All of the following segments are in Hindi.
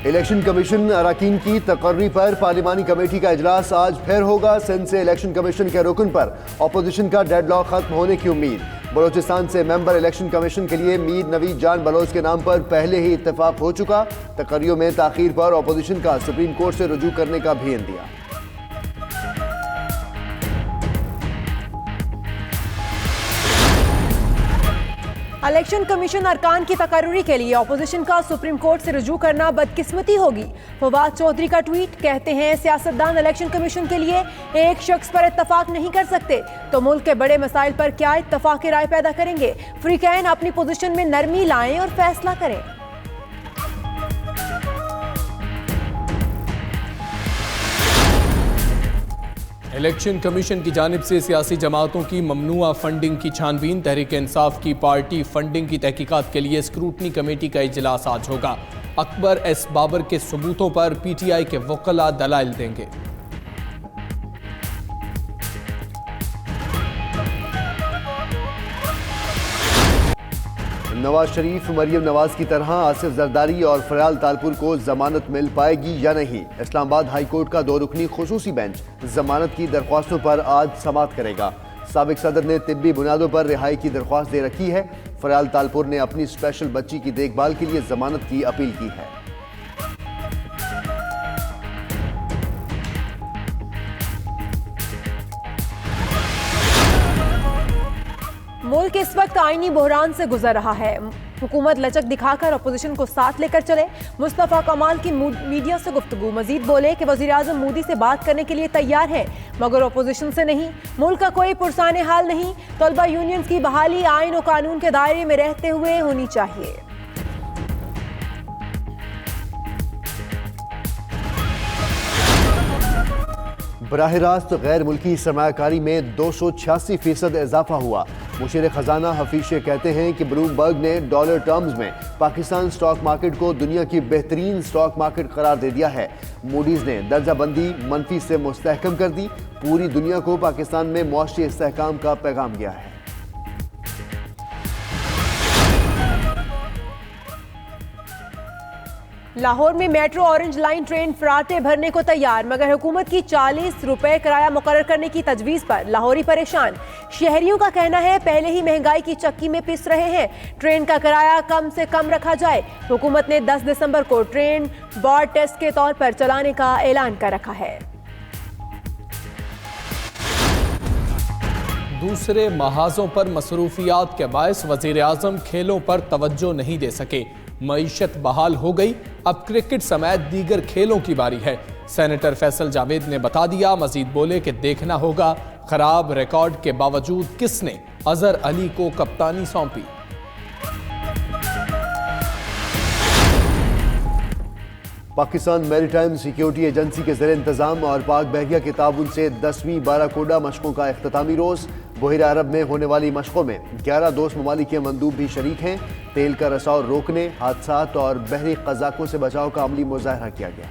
इलेक्शन कमीशन अरकान की तकर्री पर पार्लिमानी कमेटी का इजलास आज फिर होगा। सिंध से इलेक्शन कमीशन के रुकन पर अपोजिशन का डेडलॉक खत्म होने की उम्मीद। बलोचिस्तान से मेंबर इलेक्शन कमीशन के लिए मीर नवीद जान बलोच के नाम पर पहले ही इत्तेफाक हो चुका। तकर्रियों में ताखीर पर अपोजिशन का सुप्रीम कोर्ट से रुजू करने का भी इंदिया। इलेक्शन कमीशन अरकान की तकर्री के लिए अपोजिशन का सुप्रीम कोर्ट से रुजू करना बदकिस्मती होगी। फवाद चौधरी का ट्वीट, कहते हैं सियासतदान इलेक्शन कमीशन के लिए एक शख्स पर इत्तफाक नहीं कर सकते तो मुल्क के बड़े मसाइल पर क्या इत्तफाक की राय पैदा करेंगे। फ्रीकैन अपनी पोजीशन में नरमी लाएं और फैसला करें। इलेक्शन कमीशन की जानिब से सियासी जमातों की ममनुआ फंडिंग की छानबीन। तहरीक इंसाफ की पार्टी फंडिंग की तहकीकात के लिए स्क्रूटनी कमेटी का इजलास आज होगा। अकबर एस बाबर के सबूतों पर पीटीआई के वकला दलाइल देंगे। नवाज शरीफ मरियम नवाज की तरह आसिफ जरदारी और फरयाल तालपुर को जमानत मिल पाएगी या नहीं। इस्लामाबाद हाई कोर्ट का 2 रुकनी खुसूसी बेंच जमानत की दरख्वास्तों पर आज समाअत करेगा। साबिक सदर ने तिब्बी बुनियादों पर रिहाई की दरख्वास्त दे रखी है। फरयाल तालपुर ने अपनी स्पेशल बच्ची की देखभाल के लिए जमानत की अपील की है। मुल्क इस वक्त आईनी बहरान से गुजर रहा है। हुकूमत लचक दिखाकर अपोजिशन को साथ लेकर चले। मुस्तफा कमाल की मीडिया से गुफ्तगू, मजीद बोले कि वजीर आजम मोदी से बात करने के लिए तैयार है मगर अपोजिशन से नहीं। मुल्क का कोई पुरसाने हाल नहीं। तलबा यूनियंस की बहाली आइन और कानून के दायरे में रहते हुए होनी चाहिए। बराह रास्त गैर मुल्की सरमायाकारी में 286% इजाफा हुआ। मुशीर खजाना हफीज शेख कहते हैं कि ब्लूमबर्ग ने डॉलर टर्म्स में पाकिस्तान स्टॉक मार्केट को दुनिया की बेहतरीन स्टॉक मार्केट करार दे दिया है। मूडीज ने दर्जाबंदी मनफी से मुस्तहकम कर दी। पूरी दुनिया को पाकिस्तान में मुआशी इस्तेहकाम का पैगाम गया है। लाहौर में मेट्रो ऑरेंज लाइन ट्रेन फराटे भरने को तैयार मगर हुकूमत की 40 रुपए किराया मुकर्रर करने की तजवीज़ पर लाहौरी परेशान। शहरियों का कहना है पहले ही महंगाई की चक्की में पिस रहे हैं, ट्रेन का किराया कम से कम रखा जाए। हुकूमत ने 10 दिसंबर को ट्रेन बोर्ड टेस्ट के तौर पर चलाने का ऐलान कर रखा है। दूसरे महाजों पर मसरूफियात के बायस वजीर आजम खेलों पर तवज्जो नहीं दे सके। मईशत बहाल हो गई, अब क्रिकेट समेत दीगर खेलों की बारी है। सेनेटर फैसल जावेद ने बता दिया। मजीद बोले कि देखना होगा खराब रिकॉर्ड के बावजूद किसने अजहर अली को कप्तानी सौंपी। पाकिस्तान मैरीटाइम सिक्योरिटी एजेंसी के ज़रिए इंतजाम और पाक बहरिया के ताउन से 10वीं बाराकोडा मशकों का इख्तितामी रोज़। बहिरा अरब में होने वाली मशकों में 11 दोस्त ममालिक के मंदूब भी शरीक हैं। तेल का रसाव रोकने, हादसात और बहरी कज़ाकों से बचाव का अमली मुजाहरा किया गया।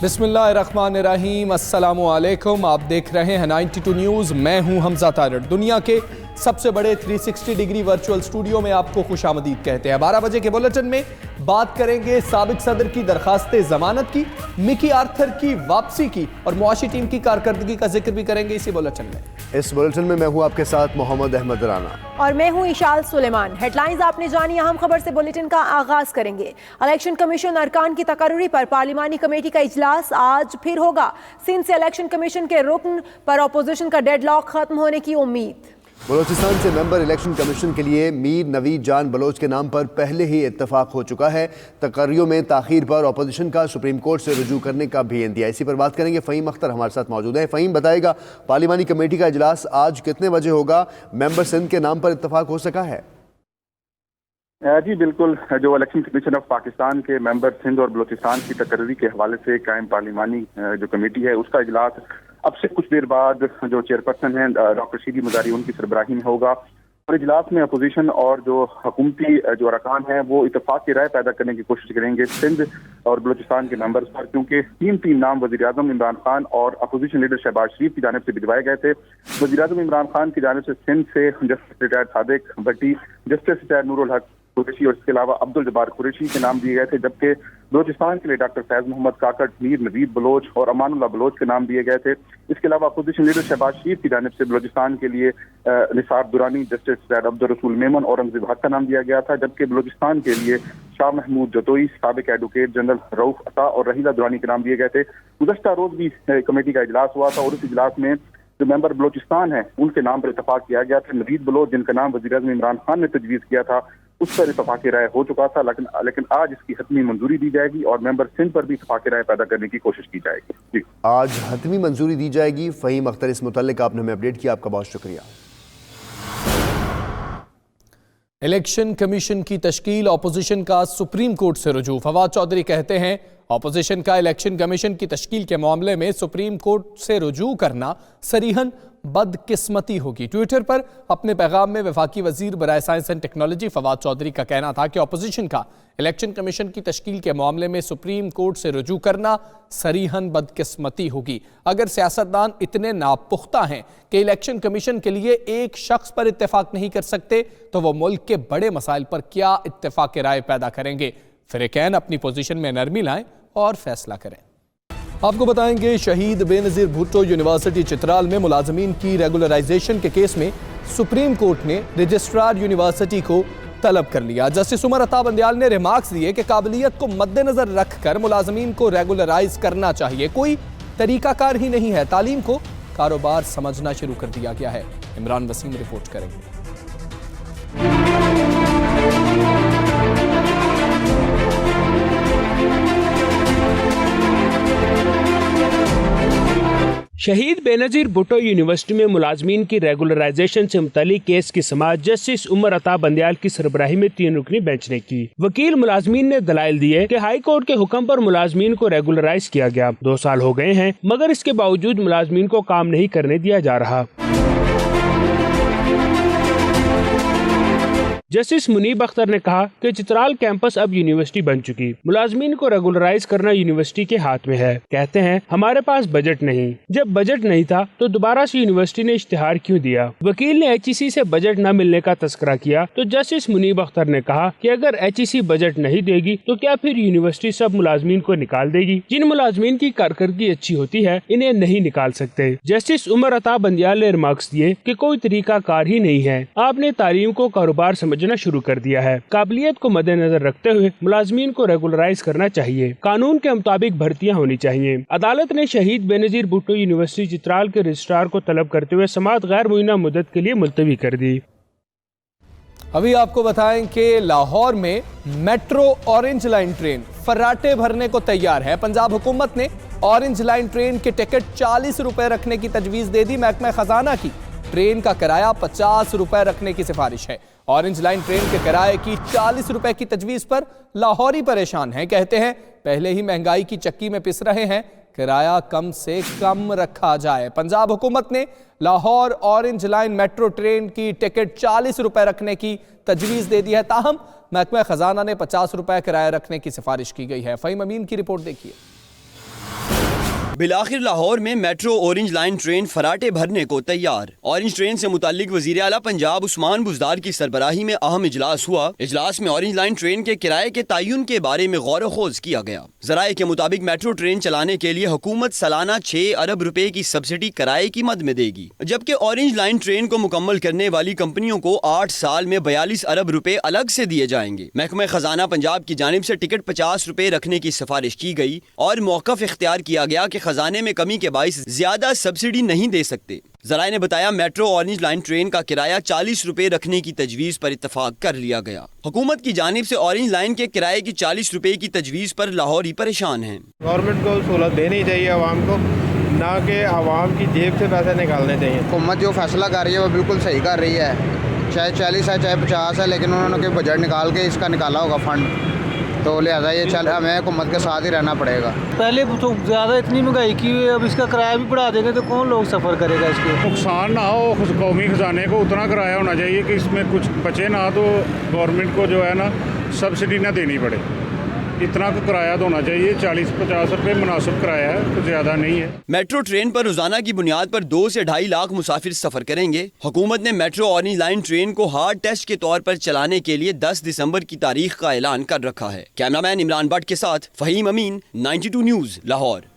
बिस्मिल्लाहिर्रहमानिर्रहीम, अस्सलामु अलैकुम। आप देख रहे हैं 92 न्यूज़। मैं हूं हमजा तारड़। दुनिया के सबसे बड़े 360 डिग्री वर्चुअल स्टूडियो में आपको खुशामदीद कहते हैं। 12 बजे के बुलेटिन में बात करेंगे साबिक सदर की दरखास्त जमानत की, मिकी आर्थर की वापसी की और मुआशी टीम की कारकर्दगी का जिक्र भी करेंगे इसी बुलेटिन में। इस बुलेटिन में मैं हूं आपके साथ मोहम्मद अहमद राना और मैं हूं इशाल सुलेमान। हेडलाइंस आपने जानी, अहम खबर से बुलेटिन का आगाज करेंगे। इलेक्शन कमीशन अरकान की तकर्री पर पार्लिमानी कमेटी का इजलास आज फिर होगा। सिंध से इलेक्शन कमीशन के रुकन पर अपोजिशन का डेडलॉक खत्म होने की उम्मीद। बलोचिस्तान से मेंबर इलेक्शन कमीशन के लिए मीर नवीद जान बलोच के नाम पर पहले ही इत्तेफाक हो चुका है। तकर्रियों में ताखीर पर अपोजिशन का सुप्रीम कोर्ट से रुजू करने का भी इंदिया। इसी पर बात करेंगे। फ़हीम अख्तर हमारे साथ मौजूद है। फ़हीम, बताएगा पार्लिमानी कमेटी का इजलास आज कितने बजे होगा? मेंबर सिंध के नाम पर इत्तेफाक हो सका है? जी बिल्कुल, जो इलेक्शन कमीशन ऑफ पाकिस्तान के मेंबर सिंध और बलोचिस्तान की तकर्री के हवाले से कायम पार्लिमानी जो कमेटी है उसका इजलास अब से कुछ देर बाद जो चेयरपर्सन हैं डॉक्टर शीरी मजारी उनकी सरबराही में होगा। और इजलास में अपोजिशन और जो हुकूमती जो अरकान हैं वो इत्तेफाक की राय पैदा करने की कोशिश करेंगे सिंध और बलूचिस्तान के मेंबर्स पर, क्योंकि तीन नाम वज़ीर-ए-आज़म इमरान खान और अपोजिशन लीडर शहबाज शरीफ की जानिब से भिजवाए गए थे। वज़ीर-ए-आज़म इमरान खान की जानिब से सिंध से जस्टिस रिटायर्ड सादिक भट्टी, जस्टिस रिटायर्ड नूरुल हक कुरैशी और इसके अलावा अब्दुल जब्बार कुरैशी के नाम दिए गए थे, जबकि बलूचिस्तान के लिए डॉक्टर फैज मोहम्मद काकड़, मीर नवीद बलोच और अमानुल्लाह बलोच के नाम दिए गए थे। इसके अलावा अपोजिशन लीडर शहबाज शरीफ की जानिब से बलूचिस्तान के लिए निसार दुरानी, जस्टिस अब्दुल रसूल मेमन, औरंगजेब हक का नाम दिया गया था, जबकि बलूचिस्तान के लिए शाह महमूद जतोई, साबिक एडवोकेट जनरल रऊफ अता और रहीला दुरानी के नाम दिए गए थे। गुज़श्ता रोज भी कमेटी का इजलास हुआ था और इस इजलास में जो मेंबर बलूचिस्तान है उनके नाम पर इत्तफाक किया गया था। नवीद बलोच, जिनका नाम वज़ीर-ए-आज़म इमरान खान ने तजवीज़ किया था, उस पर इत्तफाक राय हो चुका था, लेकिन आज इसकी हतमी मंजूरी दी जाएगी और मेंबर सिंध पर भी इत्तफाक राय पैदा करने की कोशिश की जाएगी। जी, आज हतमी मंजूरी दी जाएगी। फ़हीम अख्तर, इस मुतल्लिक आपने हमें अपडेट किया, आपका बहुत शुक्रिया। इलेक्शन कमीशन की तश्कील ऑपोजिशन का सुप्रीम कोर्ट से रुजू। फवाद चौधरी कहते हैं ऑपोजिशन का इलेक्शन कमीशन की तश्कील के मामले में सुप्रीम कोर्ट से रुजू करना सरीहन बदकिस्मती होगी। ट्विटर पर अपने पैगाम में वफाकी वजीर बराए science and technology Fawad Chaudhry का कहना था कि ऑपोजिशन का इलेक्शन कमीशन की तश्कील के मामले में सुप्रीम कोर्ट से रुजू करना सरीहन बदकिस्मती होगी। अगर सियासतदान इतने नापुख्ता हैं कि इलेक्शन कमीशन के लिए एक शख्स पर इत्तेफाक नहीं कर सकते तो वो मुल्क के बड़े मसाइल पर क्या इत्तेफाक राय पैदा करेंगे। फ़िरैकैन अपनी पोजीशन में नरमी लाएं और फैसला करें। आपको बताएंगे शहीद बेनज़ीर भुट्टो यूनिवर्सिटी चित्राल में मुलाजमीन की रेगुलराइजेशन के केस में सुप्रीम कोर्ट ने रजिस्ट्रार यूनिवर्सिटी को तलब कर लिया। जस्टिस उमर अता बंदियाल ने रिमार्क्स दिए कि काबिलियत को मद्देनजर रखकर मुलाजमीन को रेगुलराइज करना चाहिए, कोई तरीकाकार ही नहीं है, तालीम को कारोबार समझना शुरू कर दिया गया है। इमरान वसीम रिपोर्ट करेंगे। शहीद बेनज़ीर भुट्टो यूनिवर्सिटी में मुलाजमीन की रेगुलराइजेशन से मुतालिक केस की समाअत जस्टिस उमर अता बंदियाल की सरबराही में 3 रुकनी बेंच ने की। वकील मुलाजमीन ने दलाइल दिए कि हाई कोर्ट के हुक्म पर मुलाजमीन को रेगुलराइज किया गया, 2 साल हो गए हैं मगर इसके बावजूद मुलाजमीन को काम नहीं करने दिया जा रहा। जस्टिस मुनीब अख्तर ने कहा कि चित्राल कैंपस अब यूनिवर्सिटी बन चुकी, मुलाजमीन को रेगुलराइज करना यूनिवर्सिटी के हाथ में है। कहते हैं हमारे पास बजट नहीं, जब बजट नहीं था तो दोबारा से यूनिवर्सिटी ने इश्तिहार क्यों दिया। वकील ने HEC से बजट न मिलने का तस्करा किया तो जस्टिस मुनीब अख्तर ने कहा कि अगर HEC बजट नहीं देगी तो क्या फिर यूनिवर्सिटी सब मुलाजमीन को निकाल देगी। जिन मुलाजमीन की कारकर्दगी अच्छी होती है इन्हें नहीं निकाल सकते। जस्टिस उमर अता बंदियाल ने रिमार्क्स दिए कि कोई तरीका कार ही नहीं है, आपने तालीम को कारोबार समझना शुरू कर दिया है। काबिलियत को मद्देनजर रखते हुए मुलाजमीन को रेगुलराइज करना चाहिए, कानून के मुताबिक भर्तियां होनी चाहिए। अदालत ने शहीद बेनज़ीर भुट्टो यूनिवर्सिटी चित्राल के रजिस्ट्रार को तलब करते हुए समाअत गैर मुइना मुद्दत के लिए मुलतवी कर दी। अभी आपको बताएं कि लाहौर में मेट्रो ऑरेंज लाइन ट्रेन फर्राटे भरने को तैयार है। पंजाब हुकूमत ने ऑरेंज लाइन ट्रेन के टिकट 40 रुपए रखने की तजवीज दे दी। महकमा खजाना की ट्रेन का किराया 50 रुपए रखने की सिफारिश है। ऑरेंज लाइन ट्रेन के किराए की 40 रुपए की तजवीज पर लाहौरी परेशान हैं। कहते हैं पहले ही महंगाई की चक्की में पिस रहे हैं, किराया कम से कम रखा जाए। पंजाब हुकूमत ने Lahore orange line metro train की टिकट 40 रुपए रखने की तजवीज दे दी है, ताहम महकमा खजाना ने 50 रुपए किराया रखने की सिफारिश की गई है। फ़हीम अमीन की रिपोर्ट देखिए। बिलाखिर लाहौर में मेट्रो ऑरेंज लाइन ट्रेन फराटे भरने को तैयार। ऑरेंज ट्रेन से मुताल्लिक वजीर आला पंजाब उस्मान बुज़दार की सरबराही में अहम इजलास हुआ। इजलास में ऑरेंज लाइन ट्रेन के किराए के तयन के बारे में गौर खोज किया गया। ज़राए के मुताबिक मेट्रो ट्रेन चलाने के लिए हुकूमत सालाना 6 अरब रुपए की सब्सिडी किराए की मद में देगी, जबकि ऑरेंज लाइन ट्रेन को मुकम्मल करने वाली कंपनियों को 8 साल में 42 अरब रुपए अलग से दिए जाएंगे। महकमा खजाना पंजाब की जानिब से टिकट 50 रुपए रखने की सिफारिश की गई और मौक़िफ़ इख्तियार किया गया कि खजाने में कमी के बाइस ज्यादा सब्सिडी नहीं दे सकते। ज़राए ने बताया मेट्रो ऑरेंज लाइन ट्रेन का किराया 40 रुपए रखने की तजवीज पर इत्तफाक कर लिया गया। हुकूमत की जानिब से ऑरेंज लाइन के किराए की 40 रुपए की तजवीज पर लाहौरी परेशान हैं। गवर्नमेंट को सहूलत देनी चाहिए आवाम को, ना कि आवाम की जेब से पैसे निकालने चाहिए। हुकूमत जो फैसला कर रही है वो बिल्कुल सही कर रही है, चाहे 40 है चाहे 50 है, लेकिन उन्होंने कोई बजट निकाल के इसका निकाला होगा फंड, तो लिहाजा ये चल हमें हुकूमत के साथ ही रहना पड़ेगा। पहले तो ज़्यादा इतनी महंगाई की हुई है, अब इसका किराया भी बढ़ा देंगे तो कौन लोग सफ़र करेगा इसके। नुकसान ना हो कौमी खजाने को, उतना किराया होना चाहिए कि इसमें कुछ बचे ना, तो गवर्नमेंट को जो है ना सब्सिडी ना देनी पड़े। इतना को किराया होना चाहिए, 40-50 रुपए मुनासिब किराया है, कुछ ज्यादा नहीं है। मेट्रो ट्रेन पर रोजाना की बुनियाद पर 2 से 2.5 लाख मुसाफिर सफर करेंगे। हुकूमत ने मेट्रो ऑरेंज लाइन ट्रेन को हार्ड टेस्ट के तौर पर चलाने के लिए 10 दिसंबर की तारीख का ऐलान कर रखा है। कैमरामैन इमरान भट्ट के साथ फहीम अमीन, 92 न्यूज़, लाहौर।